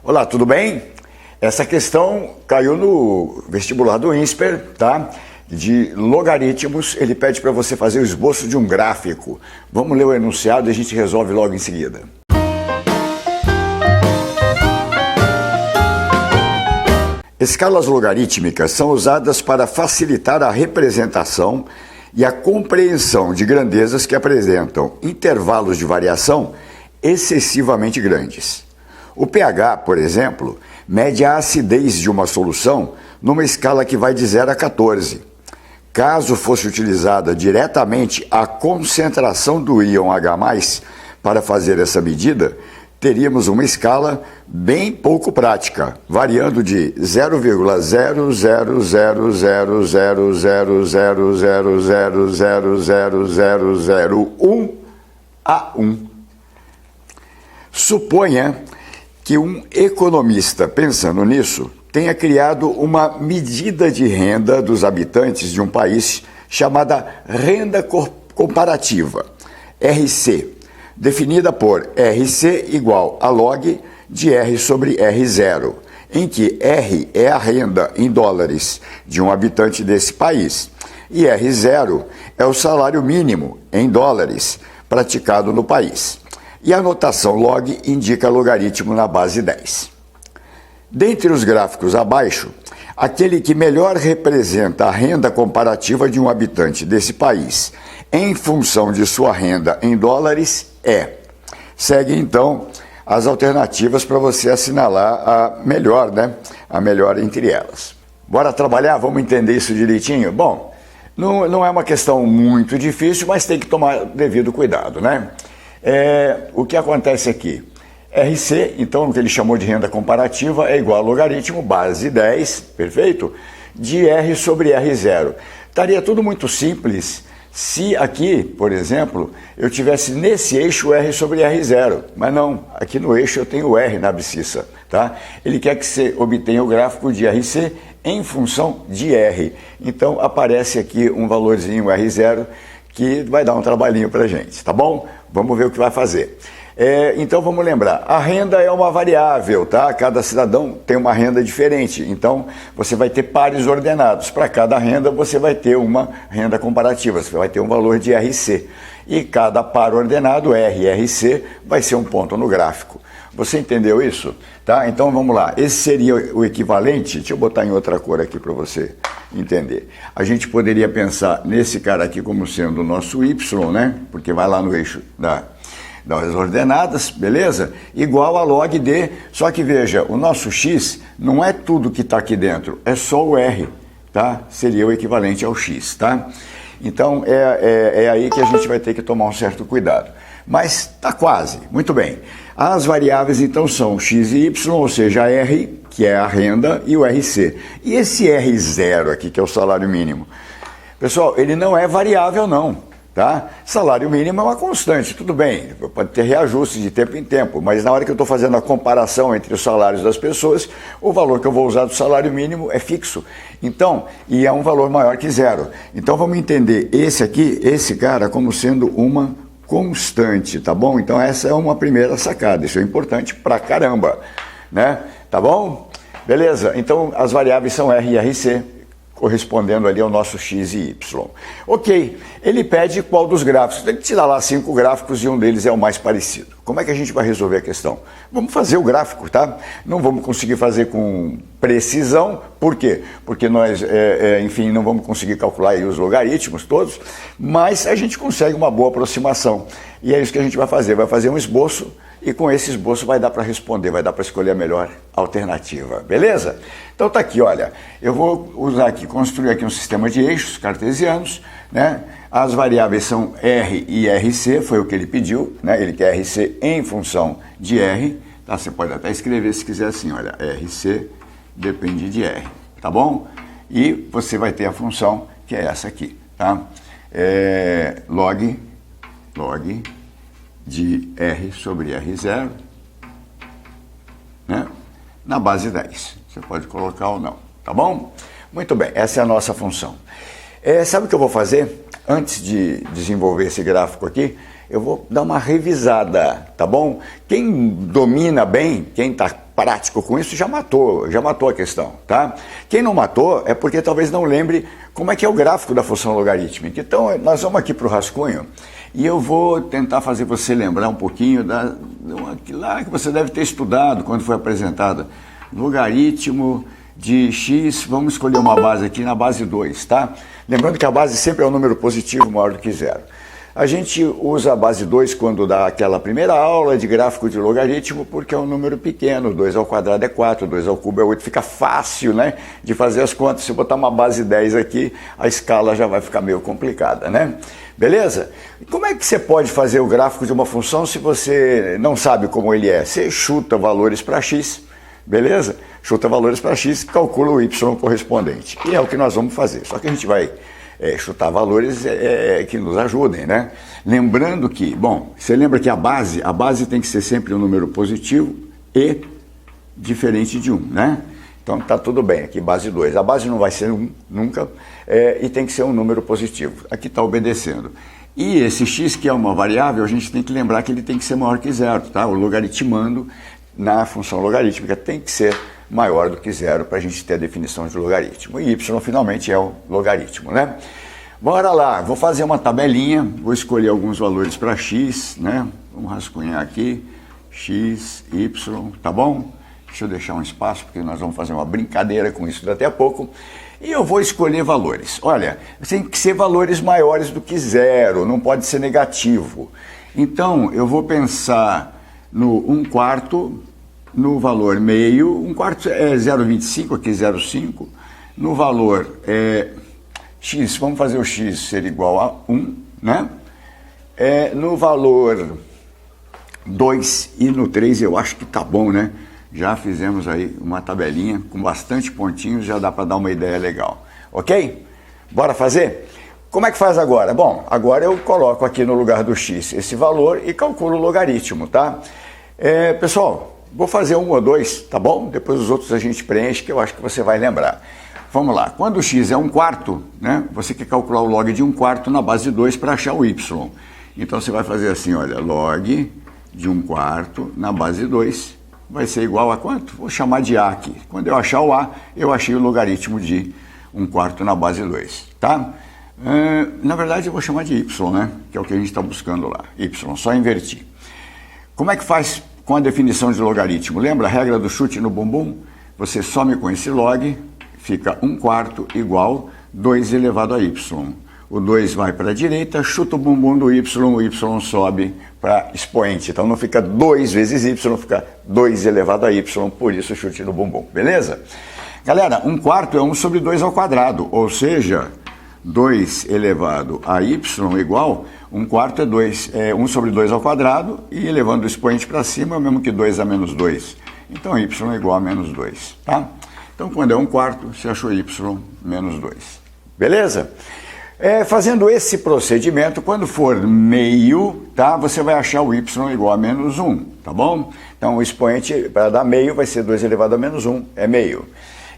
Olá, tudo bem? Essa questão caiu no vestibular do INSPER, tá? De logaritmos, ele pede para você fazer o esboço de um gráfico. Vamos ler o enunciado e a gente resolve logo em seguida. Escalas logarítmicas são usadas para facilitar a representação e a compreensão de grandezas que apresentam intervalos de variação excessivamente grandes. O pH, por exemplo, mede a acidez de uma solução numa escala que vai de 0 a 14. Caso fosse utilizada diretamente a concentração do íon H+, para fazer essa medida, teríamos uma escala bem pouco prática, variando de 0,000000000000001 a 1. Suponha que um economista, pensando nisso, tenha criado uma medida de renda dos habitantes de um país chamada renda comparativa, RC, definida por RC igual a log de R sobre R0, em que R é a renda em dólares de um habitante desse país e R0 é o salário mínimo em dólares praticado no país. E a notação log indica logaritmo na base 10. Dentre os gráficos abaixo, aquele que melhor representa a renda comparativa de um habitante desse país em função de sua renda em dólares é. Segue então as alternativas para você assinalar a melhor, né? A melhor entre elas. Bora trabalhar? Vamos entender isso direitinho? Bom, não é uma questão muito difícil, mas tem que tomar devido cuidado, né? O que acontece aqui? RC, então, o que ele chamou de renda comparativa, é igual a logaritmo, base 10, perfeito? De R sobre R0. Estaria tudo muito simples se aqui, por exemplo, eu tivesse nesse eixo R sobre R0, mas não, aqui no eixo eu tenho R na abscissa, tá? Ele quer que você obtenha o gráfico de RC em função de R. Então, aparece aqui um valorzinho R0 que vai dar um trabalhinho para a gente, tá bom? Vamos ver o que vai fazer. Então vamos lembrar, a renda é uma variável, tá? Cada cidadão tem uma renda diferente, então você vai ter pares ordenados. Para cada renda você vai ter uma renda comparativa, você vai ter um valor de RC. E cada par ordenado, R e RC, vai ser um ponto no gráfico. Você entendeu isso? Tá? Então vamos lá, esse seria o equivalente, deixa eu botar em outra cor aqui para você entender. A gente poderia pensar nesse cara aqui como sendo o nosso Y, né? Porque vai lá no eixo das ordenadas, beleza? Igual a log D, só que veja, o nosso X não é tudo que está aqui dentro, é só o R, tá? Seria o equivalente ao X, tá? Então é aí que a gente vai ter que tomar um certo cuidado. Mas está quase, muito bem. As variáveis então são X e Y, ou seja, R, que é a renda, e o RC. E esse R0 aqui, que é o salário mínimo? Pessoal, ele não é variável não, tá? Salário mínimo é uma constante, tudo bem, pode ter reajuste de tempo em tempo, mas na hora que eu estou fazendo a comparação entre os salários das pessoas, o valor que eu vou usar do salário mínimo é fixo. Então, e é um valor maior que zero. Então vamos entender esse aqui, esse cara, como sendo uma constante, tá bom? Então essa é uma primeira sacada, isso é importante pra caramba, né? Tá bom? Beleza, então as variáveis são R e RC, correspondendo ali ao nosso X e Y. Ok, ele pede qual dos gráficos, tem que tirar lá 5 gráficos e um deles é o mais parecido. Como é que a gente vai resolver a questão? Vamos fazer o gráfico, tá? Não vamos conseguir fazer com precisão, por quê? Porque nós, enfim, não vamos conseguir calcular aí os logaritmos todos, mas a gente consegue uma boa aproximação. E é isso que a gente vai fazer um esboço, e com esse esboço vai dar para responder, vai dar para escolher a melhor alternativa, beleza? Então tá aqui, olha, eu vou usar aqui, construir aqui um sistema de eixos cartesianos, né? As variáveis são R e RC, foi o que ele pediu, né? Ele quer RC em função de R, tá? Você pode até escrever se quiser assim, olha, RC depende de R, tá bom? E você vai ter a função que é essa aqui, tá? Log de R sobre R0, né? Na base 10. Você pode colocar ou não, tá bom? Muito bem, essa é a nossa função. Sabe o que eu vou fazer? Antes de desenvolver esse gráfico aqui, eu vou dar uma revisada, tá bom? Quem domina bem, quem está prático com isso já matou a questão, tá? Quem não matou é porque talvez não lembre como é que é o gráfico da função logarítmica. Então, nós vamos aqui para o rascunho e eu vou tentar fazer você lembrar um pouquinho lá que você deve ter estudado quando foi apresentada. Logaritmo de x, vamos escolher uma base aqui na base 2, tá? Lembrando que a base sempre é um número positivo maior do que zero. A gente usa a base 2 quando dá aquela primeira aula de gráfico de logaritmo, porque é um número pequeno, 2 ao quadrado é 4, 2 ao cubo é 8, fica fácil, né, de fazer as contas. Se botar uma base 10 aqui, a escala já vai ficar meio complicada, né? Beleza? E como é que você pode fazer o gráfico de uma função se você não sabe como ele é? Você chuta valores para x, beleza? Chuta valores para x, calcula o y correspondente. E é o que nós vamos fazer, só que a gente vai chutar valores que nos ajudem, né? Lembrando que, bom, você lembra que a base tem que ser sempre um número positivo e diferente de 1, né? Então tá tudo bem, aqui base 2. A base não vai ser 1 nunca e tem que ser um número positivo. Aqui está obedecendo. E esse x, que é uma variável, a gente tem que lembrar que ele tem que ser maior que zero, tá? O logaritmando na função logarítmica tem que ser maior do que zero para a gente ter a definição de logaritmo. E y finalmente é o logaritmo, né? Bora lá, vou fazer uma tabelinha, vou escolher alguns valores para x, né? Vamos rascunhar aqui, x, y, tá bom? Deixa eu deixar um espaço, porque nós vamos fazer uma brincadeira com isso daqui a pouco. E eu vou escolher valores. Olha, tem que ser valores maiores do que zero, não pode ser negativo. Então, eu vou pensar no 1/4, no valor meio, 1/4 é 0,25, aqui 0,5, no valor x, vamos fazer o x ser igual a 1, né? No valor 2 e no 3 eu acho que tá bom, né? Já fizemos aí uma tabelinha com bastante pontinhos, já dá para dar uma ideia legal, ok? Bora fazer? Como é que faz agora? Bom, agora eu coloco aqui no lugar do x esse valor e calculo o logaritmo, tá? Pessoal, vou fazer 1 ou 2, tá bom? Depois os outros a gente preenche, que eu acho que você vai lembrar. Vamos lá, quando o x é 1/4, né? Você quer calcular o log de 1/4 na base 2 para achar o y. Então você vai fazer assim, olha, log de 1/4 na base 2 vai ser igual a quanto? Vou chamar de a aqui. Quando eu achar o a, eu achei o logaritmo de 1/4 na base 2, tá? Na verdade eu vou chamar de y, né? Que é o que a gente está buscando lá, y, só invertir. Como é que faz com a definição de logaritmo? Lembra a regra do chute no bumbum? Você some com esse log, fica 1/4 igual 2 elevado a y. O 2 vai para a direita, chuta o bumbum do y sobe para expoente. Então não fica 2 vezes y, fica 2 elevado a y, por isso chute no bumbum, beleza? Galera, 1/4 é 1 sobre 2 ao quadrado, ou seja, 2 elevado a y igual 1/4 é 1 sobre 2 ao quadrado, e elevando o expoente para cima é o mesmo que 2 a menos 2. Então y é igual a menos 2, tá? Então quando é 1/4, você achou y menos 2. Beleza? Fazendo esse procedimento, quando for meio, tá? Você vai achar o y igual a menos 1, tá bom? Então o expoente para dar meio vai ser 2 elevado a menos 1, é meio.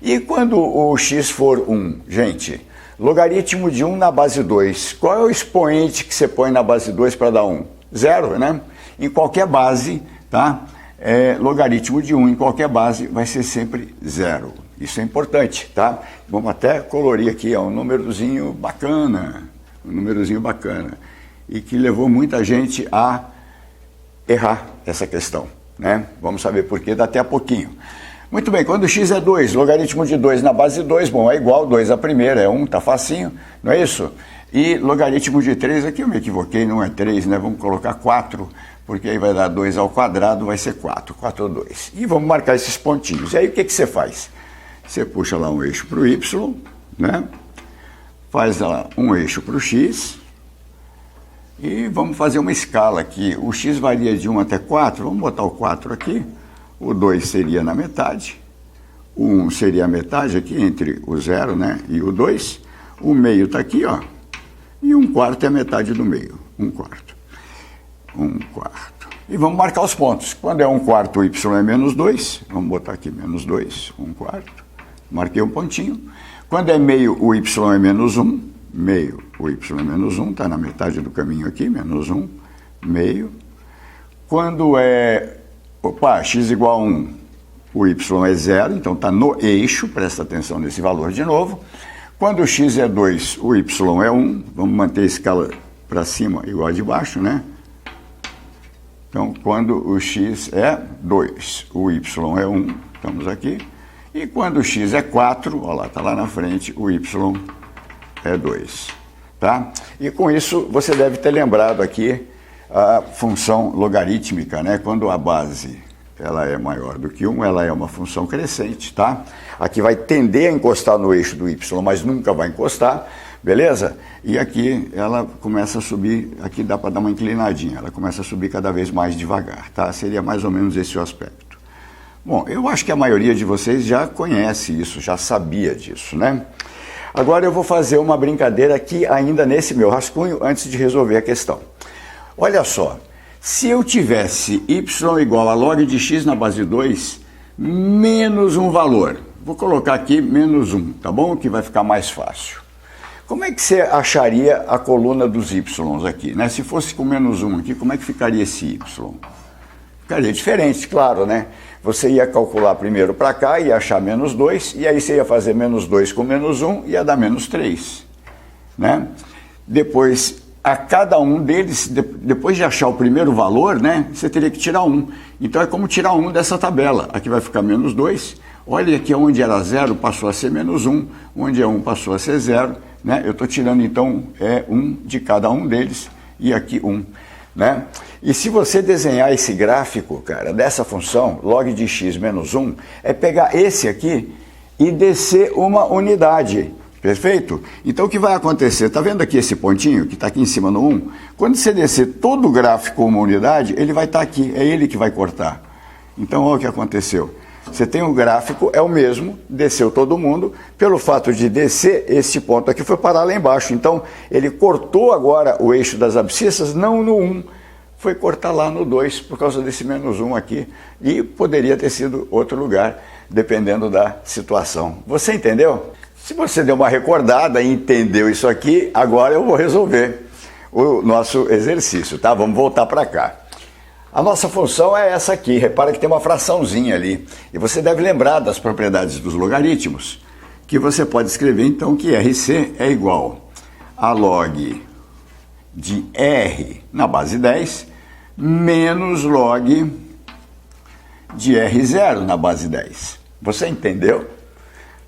E quando o x for 1, gente, logaritmo de 1 na base 2, qual é o expoente que você põe na base 2 para dar 1? Zero, né? Em qualquer base, tá? Logaritmo de 1 em qualquer base vai ser sempre zero. Isso é importante, tá? Vamos até colorir aqui, um númerozinho bacana, e que levou muita gente a errar essa questão, né? Vamos saber por quê daqui a pouquinho. Muito bem, quando x é 2, logaritmo de 2 na base 2, bom, é igual 2 à primeira, é 1, tá facinho, não é isso? E logaritmo de 3, aqui eu me equivoquei, não é 3, né? Vamos colocar 4, porque aí vai dar 2 ao quadrado, vai ser 4, 4 ou 2. E vamos marcar esses pontinhos. E aí o que você faz? Você puxa lá um eixo para o y, né? Faz lá um eixo para o x, e vamos fazer uma escala aqui. O x varia de 1 até 4, vamos botar o 4 aqui. O 2 seria na metade, o 1 seria a metade aqui entre o 0, né, e o 2. O meio está aqui, ó, e 1/4 é a metade do meio, 1/4. 1/4. E vamos marcar os pontos. Quando é 1/4, o y é menos 2, vamos botar aqui menos 2, 1/4. Marquei um pontinho. Quando é meio, o y é menos 1, meio, o y é menos 1, está na metade do caminho aqui, menos 1, meio. Quando é x igual a 1, o y é 0, então está no eixo, presta atenção nesse valor de novo. Quando o x é 2, o y é 1, vamos manter a escala para cima igual a de baixo, né? Então, quando o x é 2, o y é 1, estamos aqui. E quando o x é 4, olha lá, está lá na frente, o y é 2. Tá? E com isso, você deve ter lembrado aqui a função logarítmica, né? Quando a base ela é maior do que 1, ela é uma função crescente, tá? Aqui vai tender a encostar no eixo do y, mas nunca vai encostar, beleza? E aqui ela começa a subir, aqui dá para dar uma inclinadinha, ela começa a subir cada vez mais devagar, tá? Seria mais ou menos esse o aspecto. Bom, eu acho que a maioria de vocês já conhece isso, já sabia disso, né? Agora eu vou fazer uma brincadeira aqui ainda nesse meu rascunho antes de resolver a questão. Olha só, se eu tivesse y igual a log de x na base 2 menos um valor, vou colocar aqui menos 1, tá bom? Que vai ficar mais fácil. Como é que você acharia a coluna dos y aqui, né? Se fosse com menos 1 aqui, como é que ficaria esse y? Ficaria diferente, claro, né? Você ia calcular primeiro para cá, ia achar menos 2, e aí você ia fazer menos 2 com menos 1, ia dar menos 3, né? Depois, a cada um deles, depois de achar o primeiro valor, né, você teria que tirar 1. Então é como tirar 1 dessa tabela. Aqui vai ficar menos 2. Olha aqui onde era 0 passou a ser menos 1, onde é 1 passou a ser 0, né? Eu estou tirando então 1 de cada um deles e aqui 1, né? E se você desenhar esse gráfico, cara, dessa função, log de x menos 1, é pegar esse aqui e descer uma unidade. Perfeito? Então o que vai acontecer? Está vendo aqui esse pontinho que está aqui em cima no 1? Quando você descer todo o gráfico uma unidade, ele vai estar aqui, é ele que vai cortar. Então olha o que aconteceu. Você tem o gráfico, é o mesmo, desceu todo mundo, pelo fato de descer, esse ponto aqui foi parar lá embaixo. Então ele cortou agora o eixo das abscissas, não no 1, foi cortar lá no 2, por causa desse menos 1 aqui, e poderia ter sido outro lugar, dependendo da situação. Você entendeu? Se você deu uma recordada e entendeu isso aqui, agora eu vou resolver o nosso exercício, tá? Vamos voltar para cá. A nossa função é essa aqui, repara que tem uma fraçãozinha ali. E você deve lembrar das propriedades dos logaritmos, que você pode escrever então que RC é igual a log de R na base 10 menos log de R0 na base 10. Você entendeu?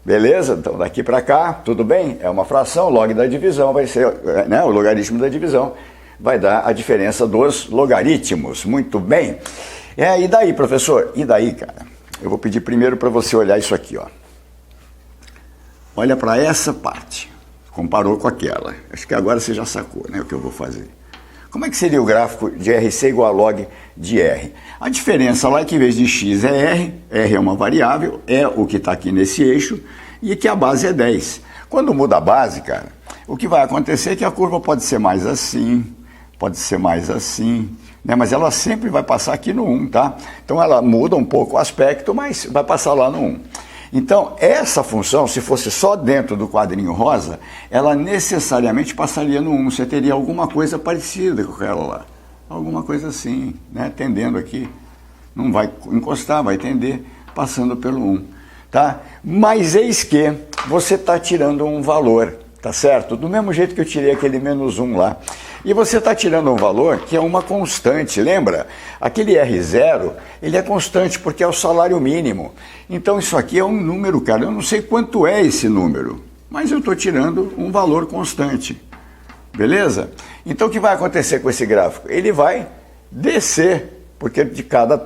Beleza? Então daqui para cá, tudo bem? É uma fração, log da divisão vai ser, né, o logaritmo da divisão vai dar a diferença dos logaritmos. Muito bem. E daí, professor? E daí, cara? Eu vou pedir primeiro para você olhar isso aqui, ó. Olha para essa parte. Comparou com aquela. Acho que agora você já sacou, né, o que eu vou fazer. Como é que seria o gráfico de RC igual a log de R? A diferença lá é que em vez de x é R, R é uma variável, é o que está aqui nesse eixo, e que a base é 10. Quando muda a base, cara, o que vai acontecer é que a curva pode ser mais assim, pode ser mais assim, né? Mas ela sempre vai passar aqui no 1, tá? Então ela muda um pouco o aspecto, mas vai passar lá no 1. Então, essa função, se fosse só dentro do quadrinho rosa, ela necessariamente passaria no 1. Você teria alguma coisa parecida com ela lá. Alguma coisa assim, né? Tendendo aqui. Não vai encostar, vai tender, passando pelo 1. Tá? Mas eis que você está tirando um valor, tá certo? Do mesmo jeito que eu tirei aquele menos 1 lá. E você está tirando um valor que é uma constante, lembra? Aquele R0, ele é constante porque é o salário mínimo. Então isso aqui é um número, cara, eu não sei quanto é esse número, mas eu estou tirando um valor constante, beleza? Então o que vai acontecer com esse gráfico? Ele vai descer, porque de cada,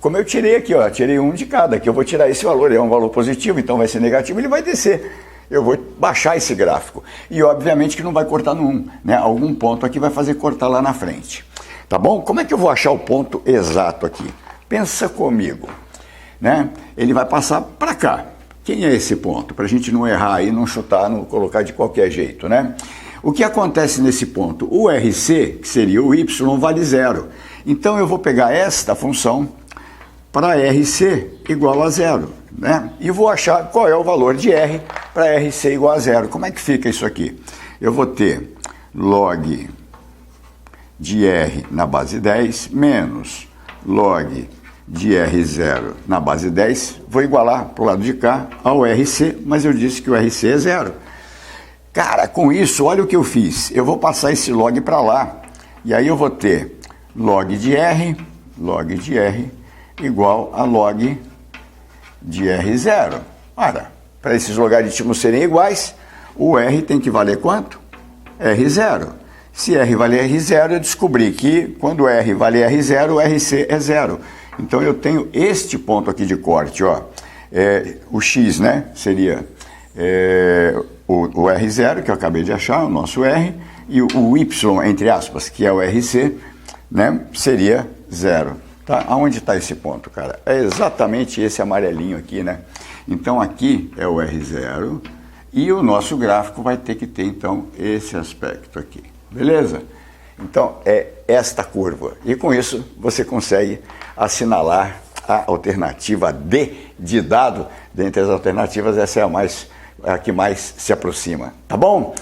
como eu tirei aqui, ó, tirei um de cada, aqui eu vou tirar esse valor, é um valor positivo, então vai ser negativo, ele vai descer. Eu vou baixar esse gráfico. E obviamente que não vai cortar no 1, né? Algum ponto aqui vai fazer cortar lá na frente. Tá bom? Como é que eu vou achar o ponto exato aqui? Pensa comigo, né? Ele vai passar para cá. Quem é esse ponto? Para a gente não errar aí, não chutar, não colocar de qualquer jeito, né? O que acontece nesse ponto? O RC, que seria o y, vale 0. Então eu vou pegar esta função para RC igual a 0, né? E vou achar qual é o valor de R para RC igual a 0. Como é que fica isso aqui? Eu vou ter log de R na base 10 menos log de R0 na base 10, vou igualar para o lado de cá ao RC, mas eu disse que o RC é 0. Cara, com isso, olha o que eu fiz. Eu vou passar esse log para lá, e aí eu vou ter log de R igual a log de R0. Ora, para esses logaritmos serem iguais, o R tem que valer quanto? R0. Se R valer R0, eu descobri que quando R valer R0, o RC é 0. Então eu tenho este ponto aqui de corte, ó. O X, né, seria o R0, que eu acabei de achar, o nosso R, e o Y, entre aspas, que é o RC, né, seria 0. Tá? Aonde está esse ponto, cara? É exatamente esse amarelinho aqui, né? Então aqui é o R0 e o nosso gráfico vai ter que ter, então, esse aspecto aqui. Beleza? Então é esta curva. E com isso você consegue assinalar a alternativa D de dado. Dentre as alternativas, essa é a que mais se aproxima. Tá bom?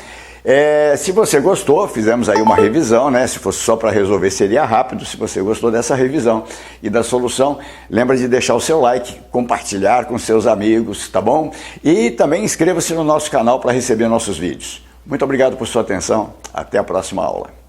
Se você gostou, fizemos aí uma revisão, né? Se fosse só para resolver seria rápido. Se você gostou dessa revisão e da solução, lembra de deixar o seu like, compartilhar com seus amigos, tá bom? E também inscreva-se no nosso canal para receber nossos vídeos. Muito obrigado por sua atenção, até a próxima aula.